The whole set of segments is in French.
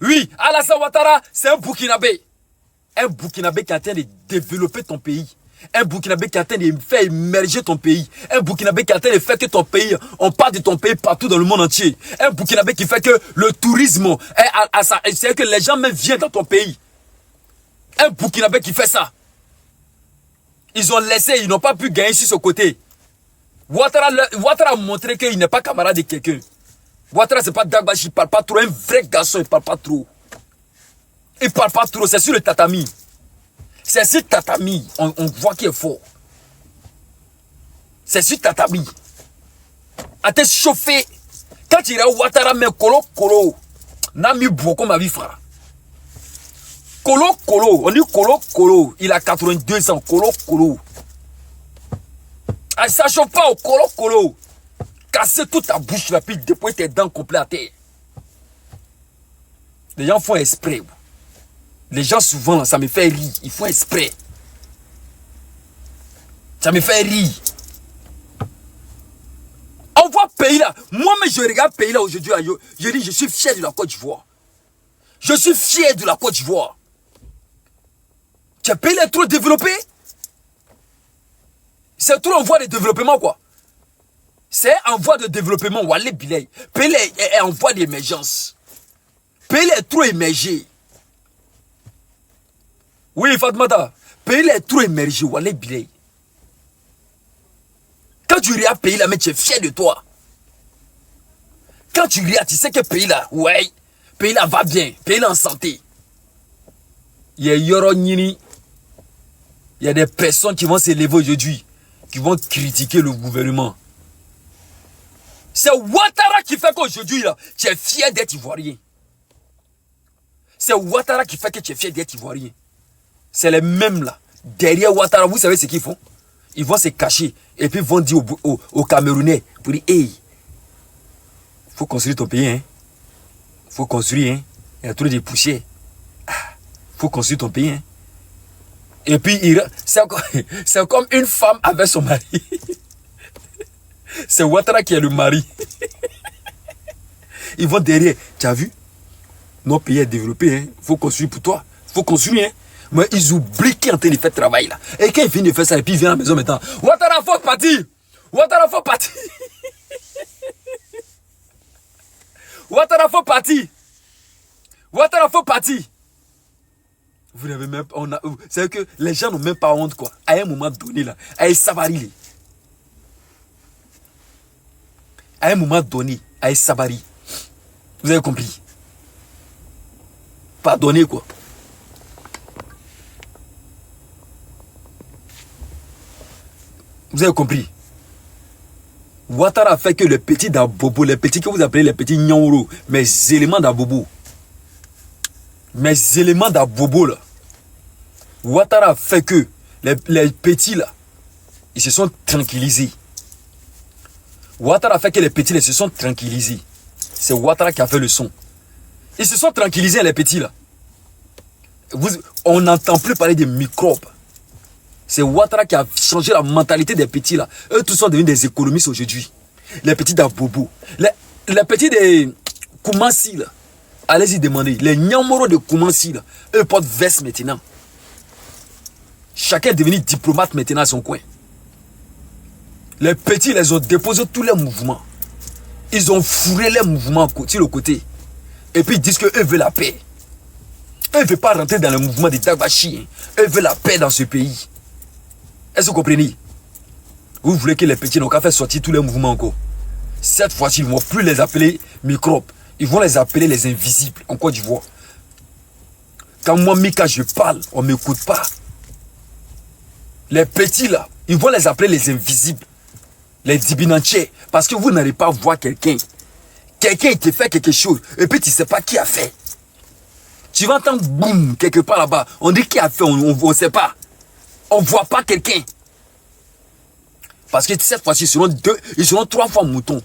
Oui, Alassane Ouattara, c'est un Burkinabé. Un Burkinabé qui est en train de développer ton pays. Un Burkinabé qui est en train de faire émerger ton pays. Un Burkinabé qui est en train de faire que ton pays, on parle de ton pays partout dans le monde entier. Un Burkinabé qui fait que le tourisme, c'est que les gens même viennent dans ton pays. Un Burkinabé qui fait ça. Ils ont laissé, ils n'ont pas pu gagner sur ce côté. Ouattara a montré qu'il n'est pas camarade de quelqu'un. Ouattara, c'est pas Dagbashi, il parle pas trop. Un vrai garçon, il parle pas trop. Il parle pas trop, c'est sur le tatami. C'est sur tatami, on voit qu'il est fort. C'est sur tatami. À te chauffer. Quand tu iras Ouattara, mais Kolo, n'a mis beaucoup ma vie, frère. Kolo, on dit Kolo, il a 82 ans, Kolo. Ah, ça chauffe pas au Kolo. Casser toute ta bouche là, puis déployer tes dents complètes à terre. Les gens font exprès. Les gens souvent, là, ça me fait rire. Ils font exprès. Ça me fait rire. On voit pays là. Moi-même, je regarde pays là aujourd'hui. Je dis, je suis fier de la Côte d'Ivoire. Je suis fier de la Côte d'Ivoire. Tu pays là trop développé. C'est trop en voie de développement, quoi. C'est en voie de développement. Walé Bilay. Pays est en voie d'émergence. Pays est trop émergé. Oui, Fatmata. Pays est trop émergé. Walé Bilay. Quand tu regardes pays là, mais tu es fier de toi. Quand tu regardes, tu sais que pays là, ouais, pays là va bien. Pays là en santé. Il y a Yoronini. Il y a des personnes qui vont s'élever aujourd'hui, qui vont critiquer le gouvernement. C'est Ouattara qui fait qu'aujourd'hui, tu es fier d'être ivoirien. C'est Ouattara qui fait que tu es fier d'être ivoirien. C'est les mêmes là. Derrière Ouattara, vous savez ce qu'ils font? Ils vont se cacher et puis ils vont dire aux Camerounais, pour dire, hey, faut construire ton pays, hein. Faut construire, hein. Il y a trop de poussière. Faut construire ton pays, hein. Et puis, c'est comme une femme avec son mari. C'est Ouattara qui est le mari. Ils vont derrière. Tu as vu? Notre pays est développé. Il faut construire pour toi. Il faut construire. Hein? Mais ils oublient qui est en train de faire le travail là. Et quand ils finissent de faire ça, et puis ils viennent à la maison maintenant. Ouattara, faut partir. Ouattara, faut partir. Ouattara, faut partir. Ouattara, faut partir. Vous n'avez même pas. C'est que les gens n'ont même pas honte, quoi. À un moment donné, là. À Sabari. À un moment donné, à Sabari. Vous avez compris? Pardonnez, quoi. Vous avez compris? Ouattara a fait que les petits d'Abobo, les petits que vous appelez les petits Nyaouro, mes éléments d'Abobo. Mes éléments d'Abobo là. Ouattara a fait que les petits là, ils se sont tranquillisés. Ouattara a fait que les petits là se sont tranquillisés. C'est Ouattara qui a fait le son. Ils se sont tranquillisés les petits là. On n'entend plus parler des microbes. C'est Ouattara qui a changé la mentalité des petits là. Eux tous sont devenus des économistes aujourd'hui. Les petits d'Abobo. Les petits de Koumassi là. Allez-y demander. Les Nyamoro de Koumassi là. Eux portent veste maintenant. Chacun est devenu diplomate maintenant à son coin. Les petits les ont déposé tous les mouvements. Ils ont fourré les mouvements sur le côté. Et puis ils disent qu'eux veulent la paix. Eux ne veulent pas rentrer dans le mouvement de Dagbashi. Hein. Eux veulent la paix dans ce pays. Est-ce que vous comprenez? Vous voulez que les petits n'ont qu'à faire sortir tous les mouvements encore. Cette fois-ci, ils ne vont plus les appeler microbes. Ils vont les appeler les invisibles en Côte d'Ivoire. Quand moi, Mika, je parle, on ne m'écoute pas. Les petits là, ils vont les appeler les invisibles. Les dibinantiers. Parce que vous n'allez pas voir quelqu'un. Quelqu'un il te fait quelque chose. Et puis tu ne sais pas qui a fait. Tu vas entendre boum quelque part là-bas. On dit qui a fait, on ne sait pas. On ne voit pas quelqu'un. Parce que cette fois-ci, ils seront 3 fois moutons.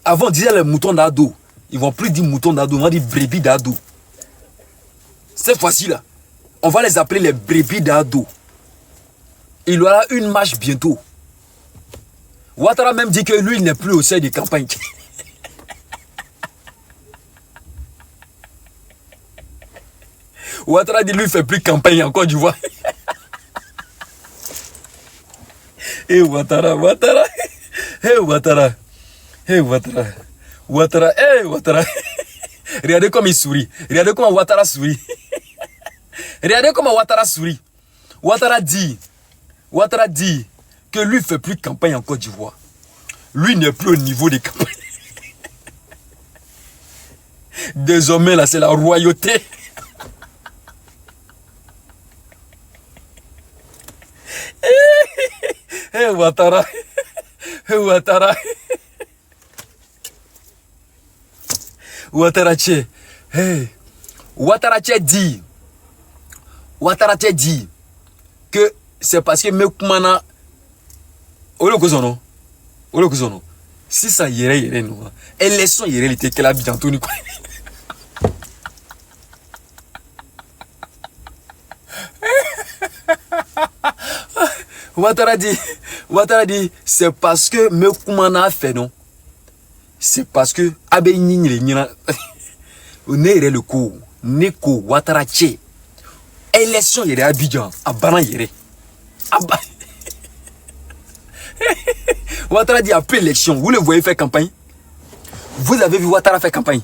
Avant, on disait les moutons d'ado. Ils ne vont plus dire moutons d'ado, ils vont dire brebis d'ado. Cette fois-ci, là, on va les appeler les brebis d'ado. Il y aura une marche bientôt. Ouattara même dit que lui, il n'est plus au seuil de campagne. Ouattara dit lui fait plus campagne en Côte d'Ivoire. Eh Ouattara, Ouattara. Eh Ouattara. Eh Ouattara. Ouattara, eh Ouattara. Regardez comme il sourit. Regardez comment Ouattara sourit. Regardez comment Ouattara sourit. Ouattara dit que lui fait plus campagne en Côte d'Ivoire. Lui n'est plus au niveau des campagnes. Désormais là c'est la royauté. Eh Ouattara. Eh Ouattara. Ouattara Tché. Hey. Ouattara Tché dit que c'est parce que Mekoumana Olokozono. Si ça yere non. Élection yere il était là bientôt ni quoi. Ouattara dit c'est parce que Mekoumana a fait non. C'est parce que Abeni Nina Nere le coup Neko Ouattara Tché. Élection yere Abidjan Abana yere. Ouattara dit après élection, vous le voyez faire campagne? Vous avez vu Ouattara faire campagne?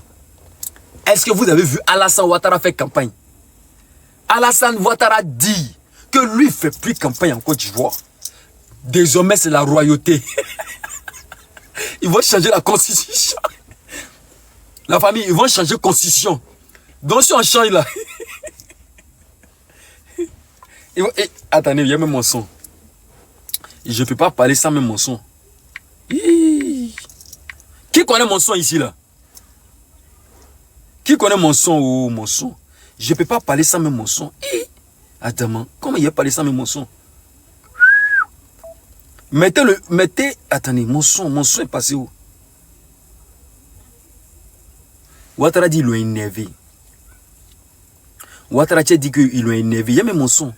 Est-ce que vous avez vu Alassane Ouattara faire campagne? Alassane Ouattara dit que lui fait plus campagne en Côte d'Ivoire. Désormais c'est la royauté. Ils vont changer la constitution. La famille, ils vont changer la constitution. Donc si on change là. Attendez, il y a même mon son. Je ne peux pas parler sans même mon son. Qui connaît mon son ici là? Qui connaît mon son ou mon son? Je ne peux pas parler sans même mon son. Attends, comment il a parlé sans même mon son? Mettez, attendez, mon son est passé où? Ouattara dit qu'il l'a énervé. Ouattara dit qu'il l'a énervé. Il y a même mon son.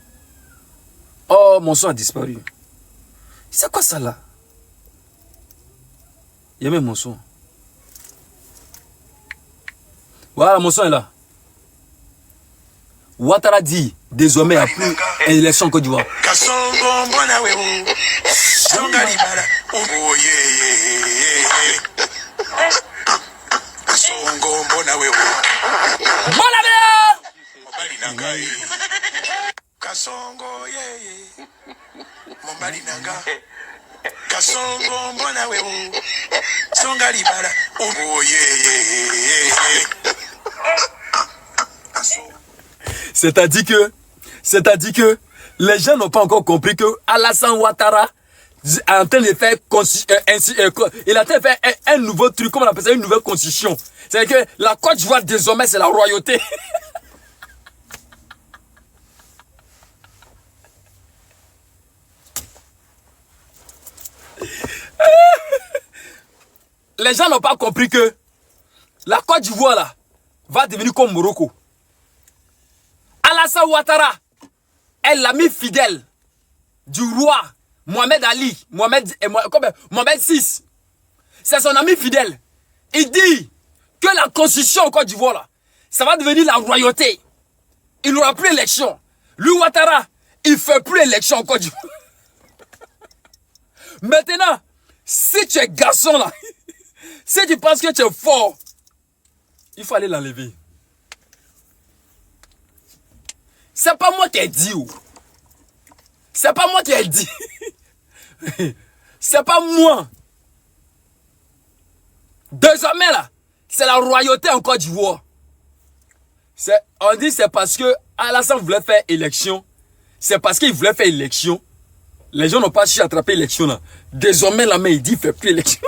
Oh, mon son a disparu. C'est quoi ça là? Il y a même mon son. Voilà, mon son est là. Ouattara dit désormais il n'y a plus élection en Côte d'Ivoire. C'est-à-dire que les gens n'ont pas encore compris que Alassane Ouattara est en train de faire il est en train de faire un nouveau truc, comment on appelle ça, une nouvelle constitution. C'est-à-dire que la Côte d'Ivoire désormais c'est la royauté. Les gens n'ont pas compris que la Côte d'Ivoire là va devenir comme Morocco. Alassane Ouattara est l'ami fidèle du roi Mohamed VI. C'est son ami fidèle. Il dit que la constitution en Côte d'Ivoire là, ça va devenir la royauté. Il n'aura plus d'élection. Lui Ouattara, il ne fait plus d'élection en Côte d'Ivoire. Maintenant, si tu es garçon là, si tu penses que tu es fort, il faut aller l'enlever. C'est pas moi qui ai dit. C'est pas moi qui ai dit. C'est pas moi. Désormais là, c'est la royauté en Côte d'Ivoire. On dit c'est parce que Alassane voulait faire élection. C'est parce qu'il voulait faire élection. Les gens n'ont pas su attraper l'élection là. Désormais la main il dit il fait plus élection.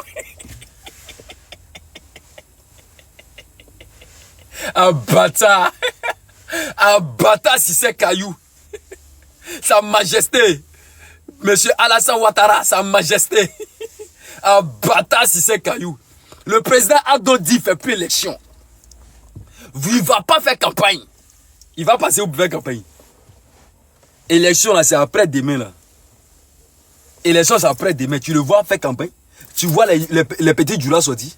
Un bâtard. Un bâtard si c'est caillou. Sa majesté. Monsieur Alassane Ouattara, sa majesté. Un bâtard si c'est caillou. Le président a donc dit il ne fait plus élection. Il ne va pas faire campagne. Il va passer où faire campagne. Élection là c'est après demain là. Élection c'est après demain. Tu le vois faire campagne. Tu vois les petits Djoula sortis.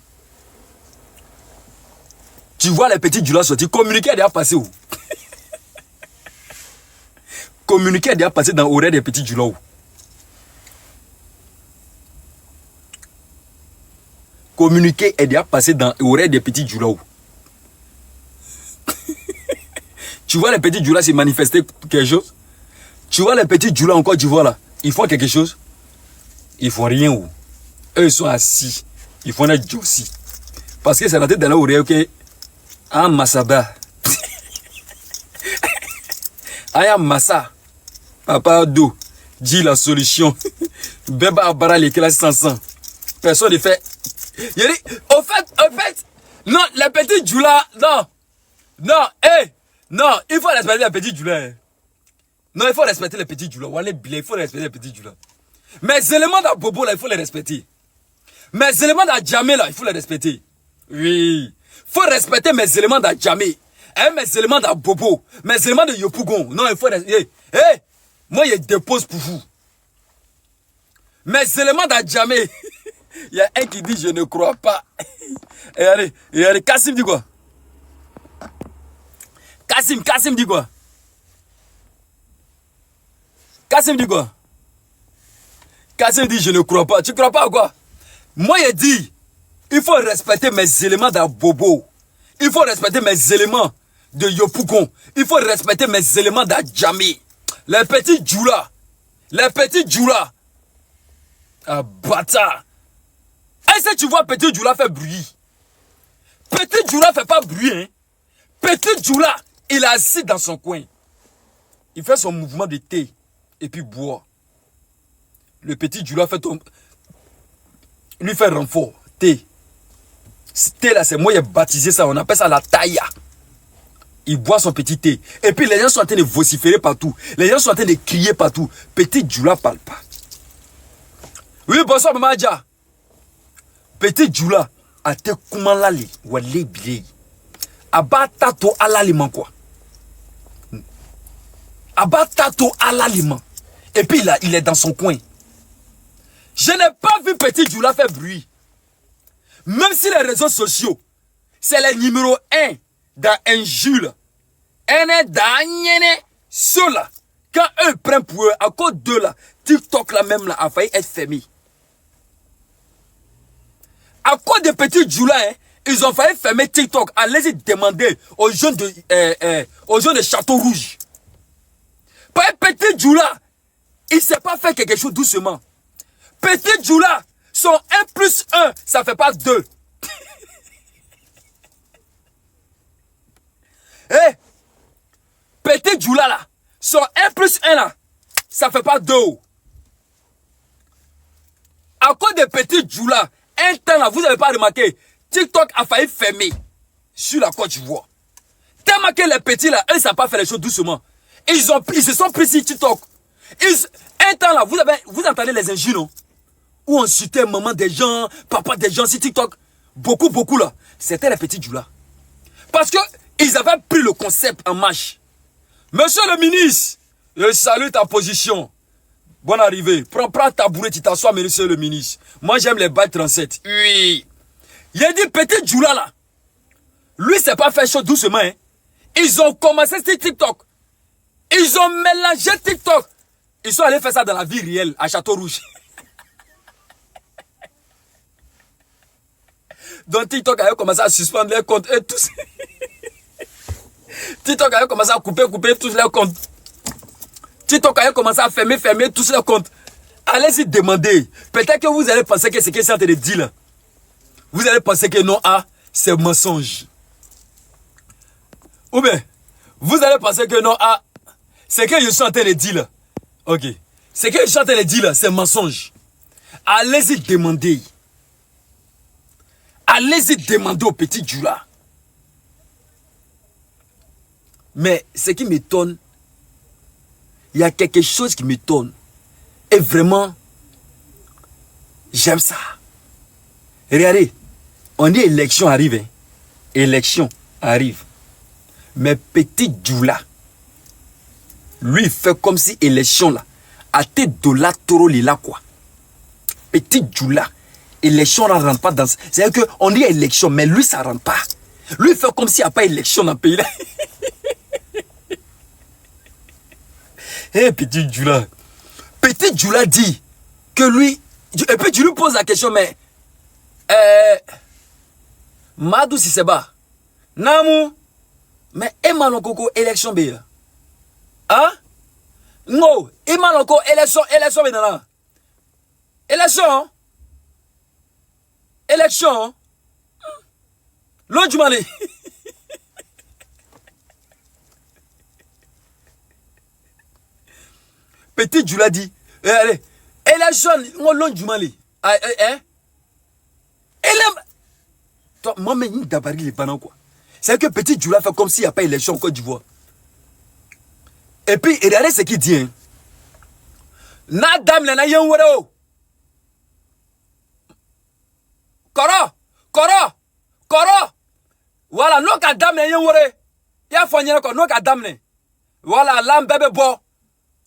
Tu vois les petits Djoula sortis. Communiquer déjà passé où? communiqué est déjà passé dans l'oreille des petits Djoula. Communiqué est déjà passé dans l'oreille des petits Djoula. Tu vois les petits Djoula se manifester quelque chose? Tu vois les petits Djoula en Côte d'Ivoire là? Ils font quelque chose? Ils font rien où? Eux ils sont assis. Ils font un jossi. Parce que c'est la tête dans l'oreille que ah Massaba. Aya Massa. Papa Do. Dit la solution. Beba Bara les classes 500. Personne ne fait. Il dit, au fait, non, les petits Djoula, non, non, il faut respecter les petits Djoula. Non, il faut respecter les petits Djoula. Il faut respecter les petits Djoula. Mais les éléments dans Bobo, là, il faut les respecter. Mes éléments dans Djamé, là, il faut les respecter. Oui. Il faut respecter mes éléments dans Djamé. Mes éléments dans Bobo. Mes éléments de Yopougon. Non, il faut respecter. Moi, je dépose pour vous. Mes éléments dans Djamé. Il y a un qui dit je ne crois pas. Et allez, Kassim dit quoi? Kassim dit quoi? Kassim dit quoi? Kassim dit je ne crois pas. Tu crois pas à quoi? Moi, je dis, il faut respecter mes éléments dans Bobo. Il faut respecter mes éléments de Yopougon. Il faut respecter mes éléments dans Djamé. Les petits Djoula. Ah, bâtard. Est-ce que tu vois petit Djoula fait bruit? Petit Djoula fait pas bruit, hein. Petit Djoula, il est assis dans son coin. Il fait son mouvement de thé et puis boit. Le petit Djoula fait lui fait renfort, thé. Thé là, c'est moi qui ai baptisé ça, on appelle ça la taïa. Il boit son petit thé. Et puis les gens sont en train de vociférer partout. Les gens sont en train de crier partout. Petit Djoula parle pas. Oui, bonsoir Maman Adja. Petit Djoula, a te kumalali, wale bilei. Abatato alaliman quoi. Abatato alaliman. Et puis là, il est dans son coin. Je n'ai pas vu Petit Djoula faire bruit. Même si les réseaux sociaux, c'est le numéro 1 dans injure. Ceux-là, quand eux prennent pour eux, à cause d'eux là, TikTok là même là, a failli être fermé. À cause des petits Djoula, hein, ils ont failli fermer TikTok. Allez-y demander aux jeunes de Château Rouge. Pas un petit Djoula, il ne sait pas faire quelque chose doucement. Petit Djoula, son 1 plus 1, ça ne fait pas 2. Petit Djoula là, son 1 plus 1 là, ça ne fait pas 2. À cause des petits Djoula, un temps là, vous n'avez pas remarqué, TikTok a failli fermer sur la Côte d'Ivoire. Tellement que les petits là, eux, ils ne savent pas faire les choses doucement. Ils se sont pris sur TikTok. Un temps là, vous entendez les injures, non? Où on insultait maman des gens, papa des gens sur TikTok. Beaucoup là. C'était les petits Djoula. Parce que ils avaient pris le concept en marche. Monsieur le ministre, je salue ta position. Bonne arrivée. Prends ta bourrée, tu t'assois, monsieur le ministre. Moi, j'aime les balles 37. Oui. Il a dit, petit Djoula là. Lui, c'est pas fait chaud doucement. Hein. Ils ont commencé sur TikTok. Ils ont mélangé TikTok. Ils sont allés faire ça dans la vie réelle, à Château Rouge. Donc TikTok a commencé à suspendre leurs comptes et tous. TikTok a commencé à couper tous leurs comptes. TikTok a commencé à fermer tous leurs comptes. Allez-y demander. Peut-être que vous allez penser que c'est que c'est en train de dire là. Vous allez penser que non, c'est mensonge. Ou bien, vous allez penser que non, c'est que je suis en train de dire là. Ok. C'est que je suis en train de dire là, c'est mensonge. Allez-y demander. Allez-y demander au petit Djoula. Mais ce qui m'étonne, il y a quelque chose qui m'étonne. Et vraiment, j'aime ça. Regardez, on dit élection arrive. Hein. Élection arrive. Mais petit Djoula, lui, il fait comme si élection là, à tête de la taureau là quoi. Petit Djoula, élection ne rentre pas dans... C'est-à-dire qu'on dit élection, mais lui, ça ne rentre pas. Lui, il fait comme s'il n'y a pas élection dans le pays là. Hé, Petit Djoula. Petit Djoula dit que lui... Et puis tu lui poses la question, mais... Madou Sisseba. Namou. Mais Emmanuel Koko, élection B. Hein? Non. Emmanuel Koko, élection B. Élection. Élection. L'autre du Mali. Petit Djoula dit, allez, élection, l'autre du Mali. Toi, moi-même, d'abord, il est pas non quoi. C'est que Petit Djoula fait comme s'il n'y a pas élection en Côte d'Ivoire. Et puis, regardez ce qu'il dit. Hein. Na dame le na yen wero. Koro. Voilà, no ka dame le yen wore. Ya fanyere ko no ka dame le. Voilà, lam bébé bo.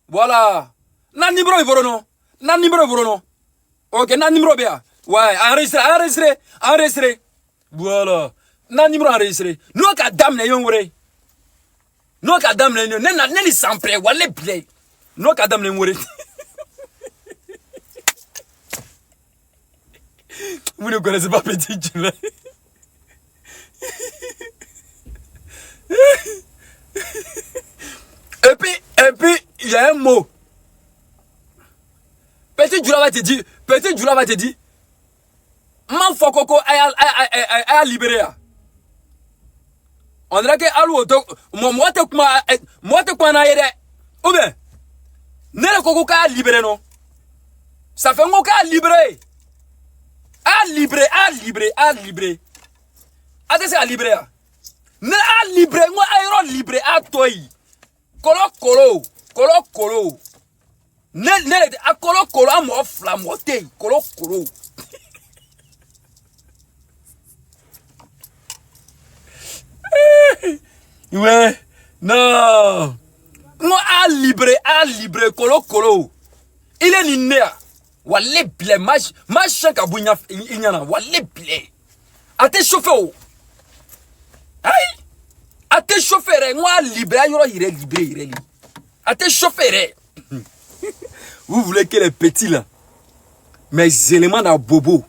Voilà. Na numéro iboro no. OK, na numéro bien. Ouais, enregistré. Voilà. Na numéro enregistré. No ka dame le yen wore. No ka dame le ne li sampre wale play. No ka dame le yen wore. Vous ne connaissez pas Petit Djoula. Et puis, il y a un mot. Petit Djoula va te dire, Man Fokoko a libéré. On dirait que Alou, moi te quoi na yede. Ou bien, ne le Koko a libéré non. Ça fait un mot a libéré. A libré. Ate se a libré. Ne a libré, moi a libré a toi. Kolo. Ne a kolo a mo flamoté. Kolo. Ouais, non. Moi a libré, kolo. Il est né. Wale ble machin ka bunya inyana wale ble ate chauffeur aïe ate chauffeur moi libre yoro libre ate chauffeur. Vous voulez que les petits là mes éléments dans bobo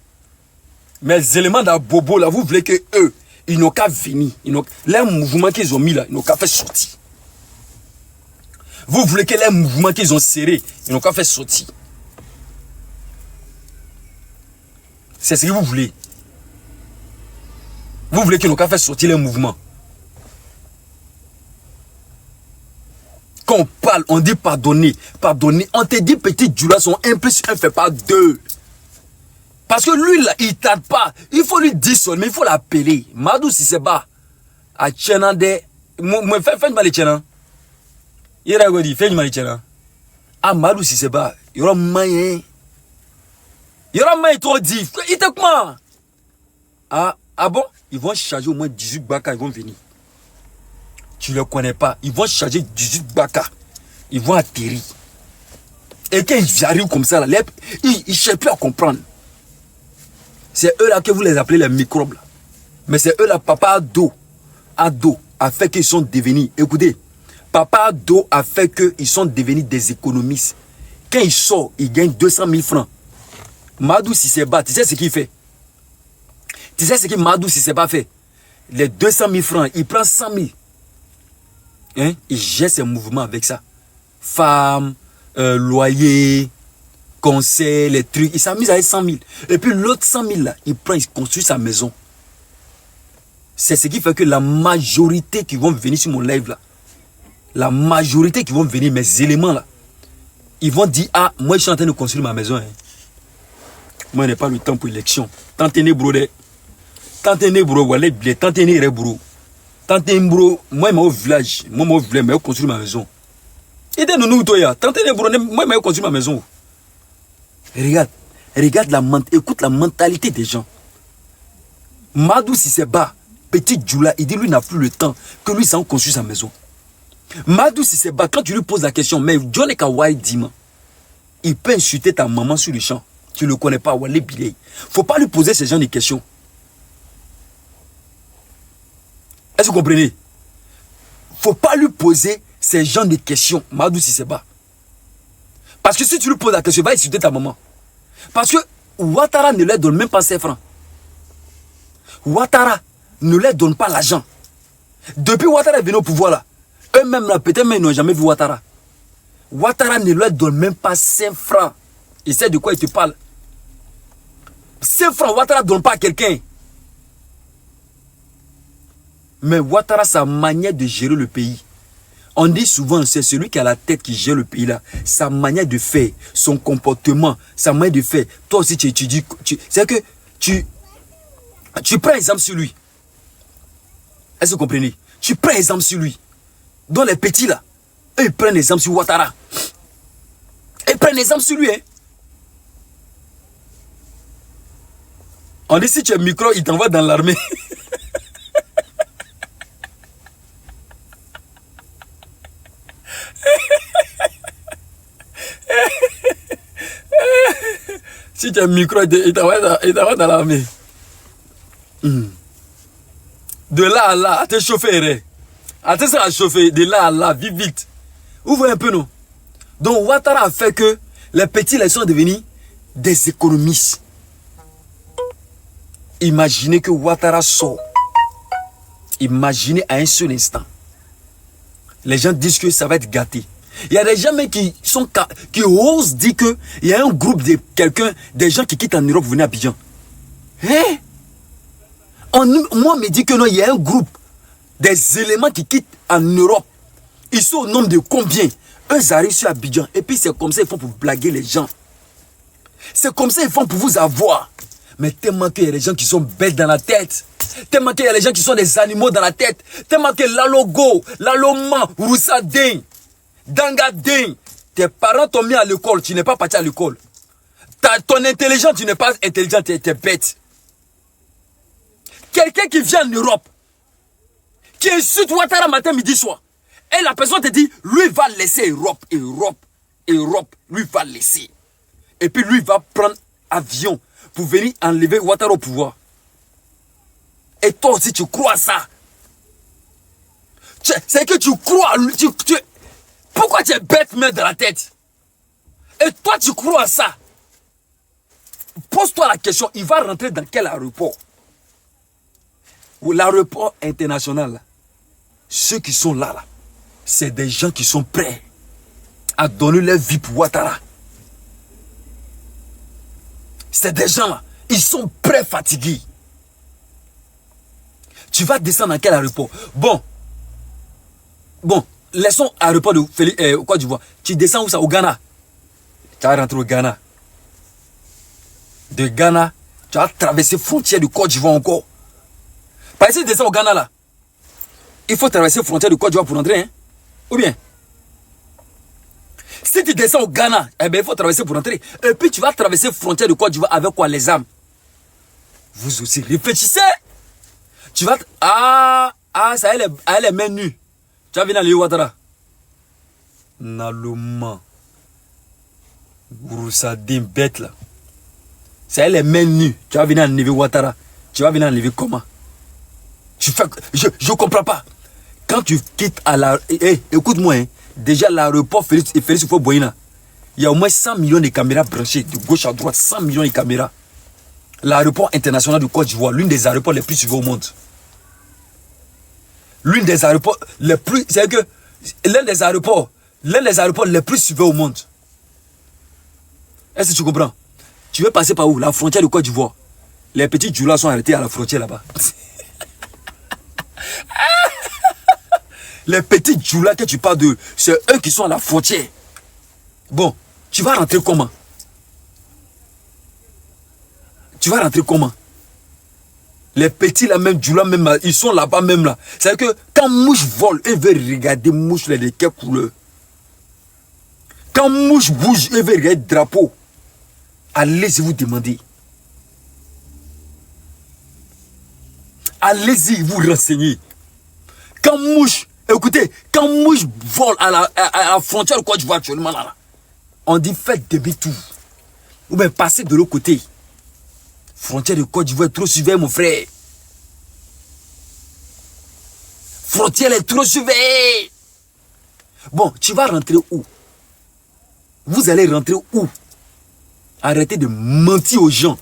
là vous voulez que eux ils n'ont qu'à venir les mouvements qu'ils ont mis là ils n'ont qu'à faire sortir. Vous voulez que les mouvements qu'ils ont serrés ils n'ont qu'à faire sortir. C'est ce que vous voulez. Vous voulez qu'ils n'ont qu'à faire sortir les mouvements. Quand on parle, on dit pardonner. On te dit Petit Djoula, son 1 plus 1 fait pas 2. Parce que lui, là, il tarde pas. Il faut lui dire son, mais il faut l'appeler. Madou Sisseba. A Tchena de... Moi, fais mal les Tchena. Il a dit, fais mal les Tchena. Ah, Madou Sisseba. Il y aura moyen. Il y aura moins trop dit. Il te comment? Ah bon? Ils vont charger au moins 18 baka, ils vont venir. Tu ne les connais pas. Ils vont charger 18 baka. Ils vont atterrir. Et quand ils arrivent comme ça, là, ils ne cherchent plus à comprendre. C'est eux là que vous les appelez les microbes. Là. Mais c'est eux là, Papa Ado a fait qu'ils sont devenus. Écoutez, Papa Ado a fait qu'ils sont devenus des économistes. Quand il sort, il gagne 200 000 francs. Madou Sisseba, tu sais ce qu'il fait? Tu sais ce que Madou Sisseba fait? Les 200 000 francs, il prend 100 000. Hein? Il gère ses mouvements avec ça. Femmes, loyer, conseil, les trucs. Il s'amuse avec 100 000. Et puis l'autre 100 000 là, il prend, il construit sa maison. C'est ce qui fait que la majorité qui vont venir sur mon live là, la majorité qui vont venir, mes éléments là, ils vont dire, ah, moi je suis en train de construire ma maison. Hein. Moi, je n'ai pas le temps pour l'élection. Tantene bro, walé, tantene bro. Tantene bro, moi, je au village. Moi, je vais construire ma maison. Et de nous, toi, tantene bro, moi, je vais construire ma maison. Regarde écoute la mentalité des gens. Madou Sisseba, Petit Djoula, il dit lui n'a plus le temps que lui s'en construire sa maison. Madou Sisseba, quand tu lui poses la question, mais John Kawai Dima, il peut insulter ta maman sur le champ. Tu ne le connais pas, Wale Bilé. Faut pas lui poser ce genre de questions. Est-ce que vous comprenez? Faut pas lui poser ce genre de questions, Madou Sisseba. Parce que si tu lui poses la question, il va insulter ta maman. Parce que Ouattara ne leur donne même pas 5 francs. Ouattara ne leur donne pas l'argent. Depuis Ouattara est venu au pouvoir là, eux-mêmes là, peut-être même ils n'ont jamais vu Ouattara. Ouattara ne leur donne même pas 5 francs. Il sait de quoi il te parle. 5 francs, Ouattara ne donne pas à quelqu'un. Mais Ouattara, sa manière de gérer le pays. On dit souvent, c'est celui qui a la tête qui gère le pays là. Sa manière de faire, son comportement, sa manière de faire. Toi aussi, tu étudies. C'est que tu prends exemple sur lui. Est-ce que vous comprenez? Tu prends exemple sur lui. Donc les petits là, eux, ils prennent exemple sur Ouattara. Ils prennent exemple sur lui. Hein. On dit si tu es micro, il t'envoie dans l'armée. Si tu as un micro, il t'envoie dans l'armée. De là à là, à te chauffer. À te faire chauffer, de là à là, vite, vite. Vous voyez un peu, non? Donc, Ouattara a fait que les petits les sont devenus des économistes. Imaginez que Ouattara sort. Imaginez à un seul instant. Les gens disent que ça va être gâté. Il y a des gens même qui osent dire qu'il y a un groupe de quelqu'un, des gens qui quittent en Europe pour venir à Abidjan. Hein? Moi, me dit que non, il y a un groupe, des éléments qui quittent en Europe. Ils sont au nombre de combien? Eux arrivent sur Abidjan. Et puis c'est comme ça ils font pour blaguer les gens. C'est comme ça ils font pour vous avoir. Mais tellement qu'il y a des gens qui sont bêtes dans la tête. Tellement qu'il y a des gens qui sont des animaux dans la tête. Tellement que Lalogo, Laloma, Roussadin, Dangadin, tes parents t'ont mis à l'école, tu n'es pas parti à l'école. Ton intelligence, tu n'es pas intelligent, tu es bête. Quelqu'un qui vient en Europe, qui insulte Ouattara matin, midi, soir, et la personne te dit, lui va laisser Europe, lui va laisser. Et puis lui va prendre avion pour venir enlever Ouattara au pouvoir. Et toi aussi, tu crois à ça. C'est que tu crois, pourquoi tu es bête même dans la tête? Et toi, tu crois à ça. Pose-toi la question, il va rentrer dans quel aéroport? Ou l'aéroport international, ceux qui sont là, c'est des gens qui sont prêts à donner leur vie pour Ouattara. C'est des gens là, ils sont prêts fatigués. Tu vas descendre dans quel aéroport? Bon, laissons l'aéroport de Côte d'Ivoire. Tu descends où ça? Au Ghana. Tu vas rentrer au Ghana. De Ghana, tu vas traverser la frontière de Côte d'Ivoire encore. Parce que si tu descends au Ghana là, il faut traverser la frontière de Côte d'Ivoire pour rentrer. Hein? Ou bien? Si tu descends au Ghana, eh bien, il faut traverser pour rentrer. Et puis tu vas traverser la frontière de Côte d'Ivoire avec quoi? Les armes. Vous aussi, réfléchissez. Tu vas... ça elle est main nue. Tu vas venir à Ouattara. Naloma. Roussadin bête là. C'est elle est main nue. Tu vas venir enlever Ouattara. Tu vas venir enlever comment? Tu fais... Je ne comprends pas. Quand tu quittes à la... écoute-moi, hein. Déjà l'aéroport Félix Houphouët-Boigny, il y a au moins 100 millions de caméras branchées de gauche à droite. 100 millions de caméras. L'aéroport international de Côte d'Ivoire, l'une des aéroports les plus suivis au monde. L'une des aéroports les plus... C'est que l'un des aéroports les plus suivis au monde. Est-ce que tu comprends? Tu veux passer par où? La frontière de Côte d'Ivoire. Les petits djoulas sont arrêtés à la frontière là-bas. Les petits djoulas que tu parles de, c'est eux qui sont à la frontière. Bon, tu vas rentrer comment? Tu vas rentrer comment? Les petits là même, djoulas même, ils sont là-bas même là. C'est-à-dire que quand mouche vole, ils veulent regarder mouche là de quelle couleur. Quand mouche bouge, ils veulent regarder le drapeau. Allez-y vous demander. Allez-y vous renseigner. Quand mouche, écoutez, quand mouche vole à la frontière de Côte d'Ivoire actuellement là, on dit faites demi-tour. Ou bien passez de l'autre côté. Frontière de Côte d'Ivoire est trop surveillée, mon frère. Frontière est trop surveillée. Bon, tu vas rentrer où? Vous allez rentrer où? Arrêtez de mentir aux gens.